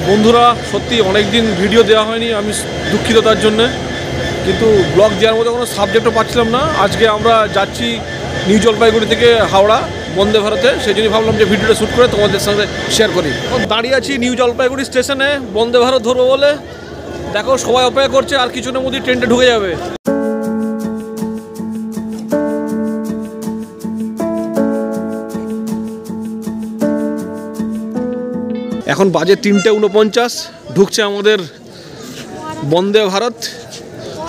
বন্ধুরা সত্যি অনেক দিন ভিডিও দেওয়া হয়নি, আমি দুঃখিত তার জন্যে, কিন্তু ব্লগ দেওয়ার মতো কোনো সাবজেক্টও পাচ্ছিলাম না। আজকে আমরা যাচ্ছি নিউ জলপাইগুড়ি থেকে হাওড়া বন্দে ভারতে, সেই জন্যই ভাবলাম যে ভিডিওটা শ্যুট করে তোমাদের সঙ্গে শেয়ার করি। দাঁড়িয়ে আছি নিউ জলপাইগুড়ি স্টেশনে বন্দে ভারত ধরবো বলে। দেখো সবাই অপেক্ষা করছে, আর কিছুক্ষণের মধ্যেই ট্রেনটা ঢুকে যাবে। এখন বাজে 3:49, ঢুকছে আমাদের বন্দে ভারত।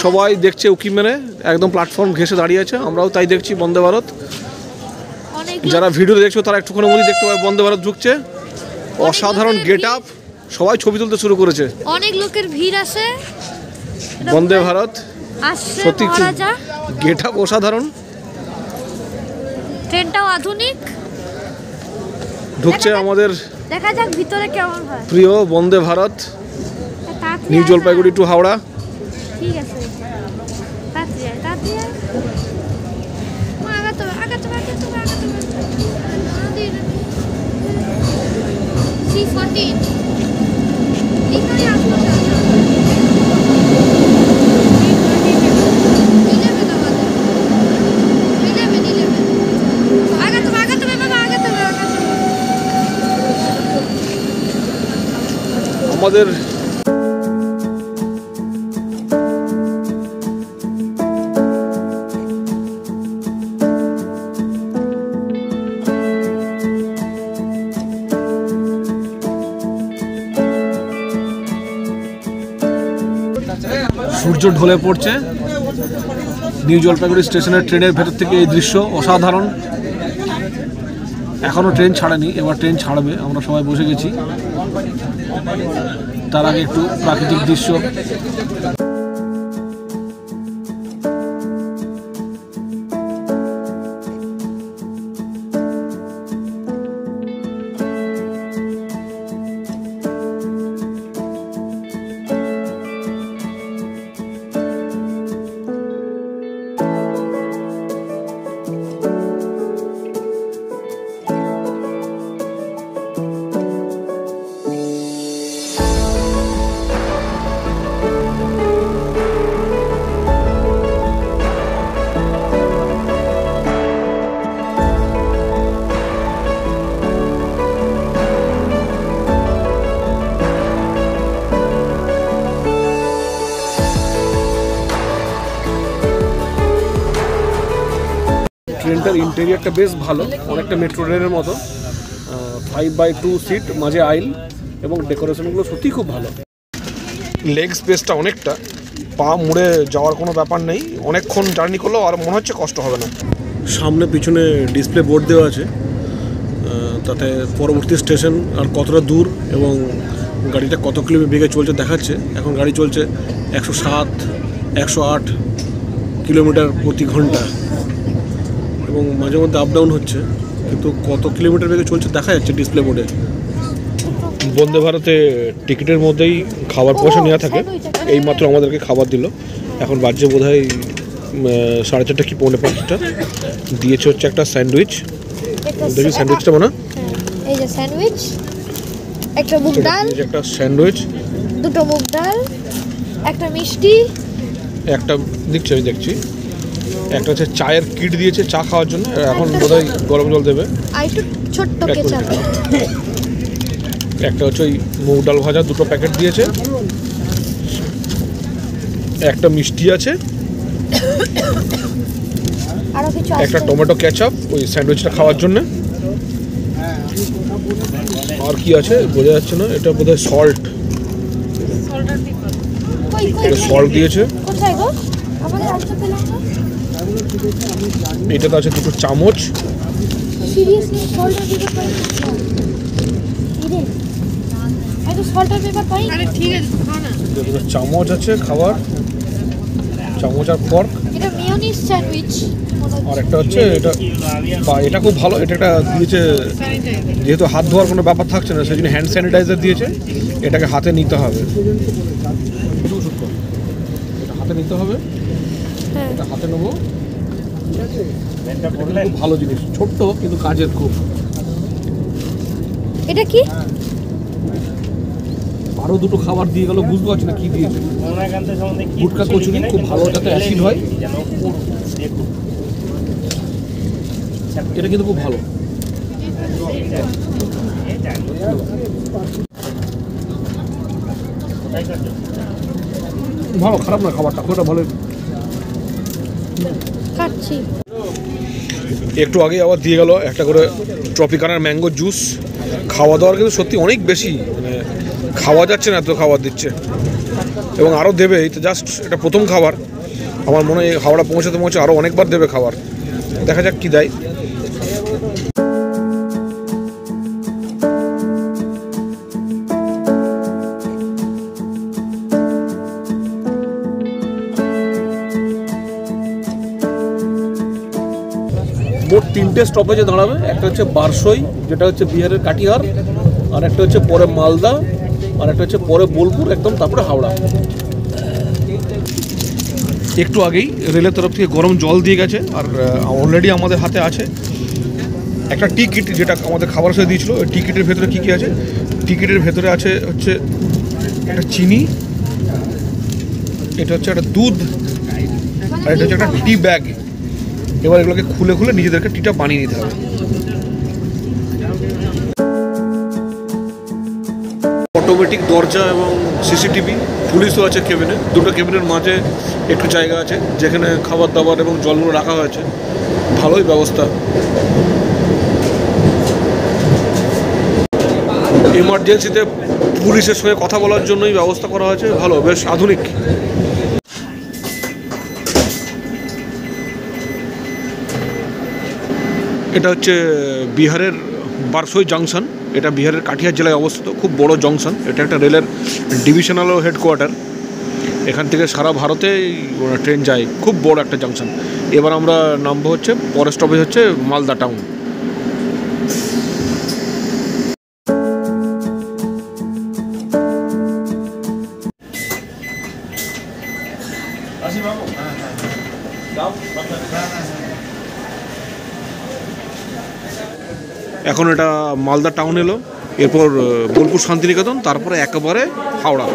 সবাই দেখছে উকি মেরে, একদম প্ল্যাটফর্ম ঘেঁষে দাঁড়িয়ে আছে, আমরাও তাই দেখছি বন্দে ভারত। যারা ভিডিও দেখছো তারা একটুখানি মধ্যে দেখতে পাবে বন্দে ভারত ঢুকছে। অসাধারণ গেট আপ, সবাই ছবি তুলতে শুরু করেছে, অনেক লোকের ভিড় আছে। বন্দে ভারত সত্যি গেট আপ অসাধারণ, ট্রেনটাও আধুনিক। ঢুকছে আমাদের দেখা যাক ভিতরে কেমন হয়। প্রিয় বন্দে ভারত নিউ জলপাইগুড়ি টু হাওড়া। ঠিক আছে, আমাদের সূর্য ঢলে পড়ছে নিউ জলপাইগুড়ি স্টেশনের ট্রেনের ভেতর থেকে এই দৃশ্য অসাধারণ। এখনও ট্রেন ছাড়েনি, এবার ট্রেন ছাড়বে, আমরা সবাই বসে গেছি। তার আগে একটু প্রাকৃতিক দৃশ্য। ট্রেনটার ইন্টেরিয়ারটা বেশ ভালো, অনেকটা মেট্রো ট্রেনের মতো। 5/2 সিট, মাঝে আইল, এবং ডেকোরেশনগুলো সত্যি খুব ভালো। লেগ স্পেসটা অনেকটা, পা মুড়ে যাওয়ার কোনো ব্যাপার নেই। অনেকক্ষণ জার্নি করলেও আর মনে হচ্ছে কষ্ট হবে না। সামনে পিছনে ডিসপ্লে বোর্ড দেওয়া আছে, তাতে পরবর্তী স্টেশন আর কতটা দূর এবং গাড়িটা কত কিলোমিটার বেগে চলছে দেখাচ্ছে। এখন গাড়ি চলছে 107, 108 কিলোমিটার প্রতি ঘন্টা, এবং মাঝে মধ্যে আপ ডাউন হচ্ছে, কিন্তু কত কিলোমিটার বেগে চলছে দেখা যাচ্ছে ডিসপ্লে বোর্ডে। বন্দে ভারতে টিকিটের মধ্যেই খাবার পয়সা নেওয়া থাকে। এইমাত্র আমাদেরকে খাবার দিল, এখন বাজে বোধ হয় 4:30 কি 4:45 দিয়েছে। হচ্ছে একটা স্যান্ডউইচ, দেখি স্যান্ডউইচটা বানা। এই যে স্যান্ডউইচ, একটা মুগ ডাল, একটা স্যান্ডউইচ, দুটো মুগ ডাল, একটা মিষ্টি, একটা দিচ্ছি আমি দেখছি, একটা হচ্ছে চায়ের কিট দিয়েছে চা খাওয়ার জন্য, এখন বোধহয় গরম জল দেবে। আর একটু ছোট্ট কেচাপ। একটা হচ্ছে ওই মুগ ডাল ভাজা, দুটো প্যাকেট দিয়েছে, একটা মিষ্টি আছে, আর কিছু একটা টমেটো কেচাপ ওই স্যান্ডউইচটা খাওয়ার জন্য। আর কি আছে বোঝা যাচ্ছে না, এটা বোধহয় সল্ট, সল্ট দিয়েছে। কোথায় গো? আমাদের আজকে পেলাম না। এটাতে আছে দুটো চামচ। সিরিয়াসলি সল্টার পেপার পাই? ইরে আই তো সল্টার পেপার পাই। আরে ঠিক আছে, খাও না। দুটো চামচ আছে খাবার, চামচ আর ফর্ক। এটা মেয়োনিজ স্যান্ডউইচ। আর একটা হচ্ছে এটা, এটা খুব ভালো, এটা একটা দিয়েছে, যেহেতু হাত ধোয়ার কোনো ব্যাপার থাকছে না সেই জন্য হ্যান্ড স্যানিটাইজার দিয়েছে। এটাকে হাতে নিতে হবে, এটা হাতে নিতে হবে, এটা হাতে নেবো। খুব ভালো জিনিস, ছোট্ট কিন্তু কাজের খুব। এটা কি? আরও দুটো খাবার দিয়ে গেল, বুঝতে পারছি না কী দিয়েছে। গুটকা কচুরি খুব ভালো, যাতে অ্যাসিড হয়, এটা কিন্তু খুব ভালো। ভালো, খারাপ না খাবারটা, খুব ভালো। খাচ্ছি। একটু আগে আবার দিয়ে গেল একটা করে ট্রপিকানার ম্যাঙ্গো জুস। খাওয়া দাওয়ার কিন্তু সত্যি অনেক বেশি, মানে খাওয়া যাচ্ছে না, এত খাবার দিচ্ছে এবং আরও দেবে। এই তো জাস্ট এটা প্রথম খাবার, আমার মনে হয় হাওড়া পৌঁছাতে পৌঁছে আরও অনেকবার দেবে খাবার। দেখা যাক কী দেয়। মোট 3টে স্টপেজে দাঁড়াবে। একটা হচ্ছে বারসই, যেটা হচ্ছে বিহারের কাটিহার, আর একটা হচ্ছে পরে মালদা, আর একটা হচ্ছে পরে বোলপুর, একদম তারপরে হাওড়া। একটু আগেই রেলের তরফ থেকে গরম জল দিয়ে গেছে, আর অলরেডি আমাদের হাতে আছে একটা টিকিট, যেটা আমাদের খাবার সাথে দিয়েছিল। ওই টিকিটের ভেতরে কী কী আছে? টিকিটের ভেতরে আছে হচ্ছে একটা চিনি, এটা হচ্ছে একটা দুধ, আর এটা হচ্ছে একটা টি ব্যাগ। এবার এগুলোকে খুলে খুলে নিজেদেরকে টিটা বানিয়ে নিতে হবে। অটোমেটিক দরজা এবং সিসিটিভি, পুলিশও আছে কেবিনে। দুটো কেবিনের মাঝে একটু জায়গা আছে যেখানে খাবার দাবার এবং জলগুলো রাখা হয়েছে। ভালোই ব্যবস্থা। এমার্জেন্সিতে পুলিশের সঙ্গে কথা বলার জন্যই ব্যবস্থা করা হয়েছে, ভালো, বেশ আধুনিক। এটা হচ্ছে বিহারের বারসই জংশন। এটা বিহারের কাটিহার জেলায় অবস্থিত, খুব বড় জংশন। এটা একটা রেলের ডিভিশনাল হেডকোয়ার্টার। এখান থেকে সারা ভারতে ট্রেন যায়, খুব বড় একটা জংশন। এবার আমরা নামবো হচ্ছে, পরের স্টপেজ হচ্ছে মালদা টাউন। এখন এটা মালদা টাউন এলো, এরপর বোলপুর শান্তিনিকেতন, তারপরে একেবারে হাওড়া।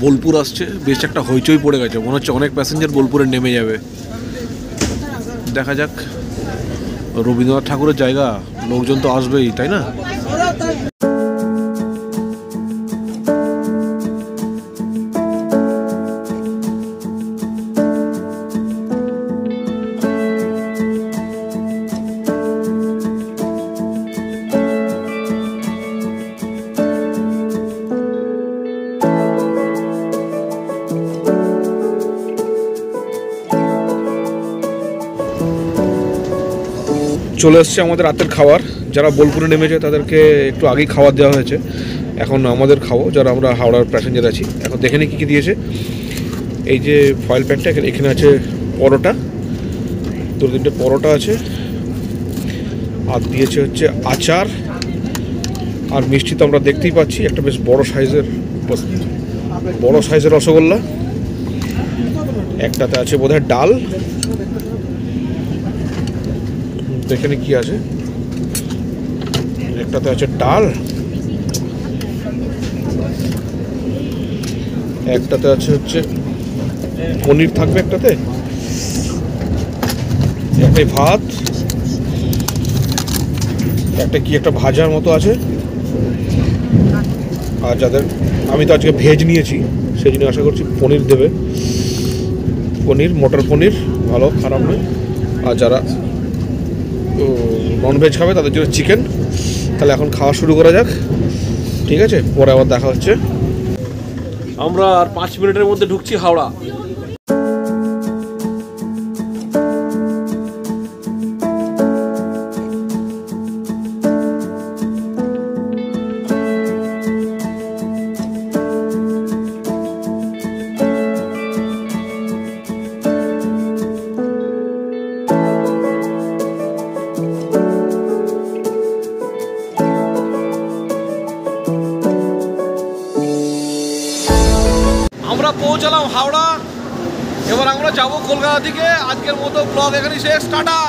বোলপুর আসছে, বেশ একটা হইচই পড়ে গেছে, মনে হচ্ছে অনেক প্যাসেঞ্জার বোলপুরে নেমে যাবে। দেখা যাক, রবীন্দ্রনাথ ঠাকুরের জায়গা, লোকজন তো আসবেই, তাই না? চলে এসছে আমাদের রাতের খাবার। যারা বোলপুরে নেমেছে তাদেরকে একটু আগেই খাবার দেওয়া হয়েছে, এখন আমাদের খাবো যারা আমরা হাওড়ার প্যাসেঞ্জার আছি। এখন দেখে নিই কী কী দিয়েছে। এই যে ফয়েল প্যাকটা, এখানে আছে পরোটা, 2-3টে পরোটা আছে, আর দিয়েছে হচ্ছে আচার, আর মিষ্টি তো আমরা দেখতেই পাচ্ছি, একটা বেশ বড় সাইজের রসগোল্লা। একটাতে আছে বোধহয় ডাল। এখানে কি আছে? একটাতে আছে ডাল, একটাতে আছে হচ্ছে পনির থাকবে, একটাতে একটাই ভাত, একটা কি একটা ভাজার মতো আছে। আর যাদের, আমি তো আজকে ভেজ নিয়েছি, সেই জন্য আশা করছি পনির দেবে। পনির, মটর পনির, ভালো, খারাপ নয়। আর যারা ননভেজ খাবে তাদের জন্য চিকেন। তাহলে এখন খাওয়া শুরু করা যাক, ঠিক আছে? পরে আবার দেখা হচ্ছে। আমরা আর 5 মিনিটের মধ্যে ঢুকছি হাওড়া। আমরা পৌঁছালাম হাওড়া, এবার আমরা যাবো কলকাতা থেকে। আজকের মতো ব্লগ এখানেই শেষ, টাটা।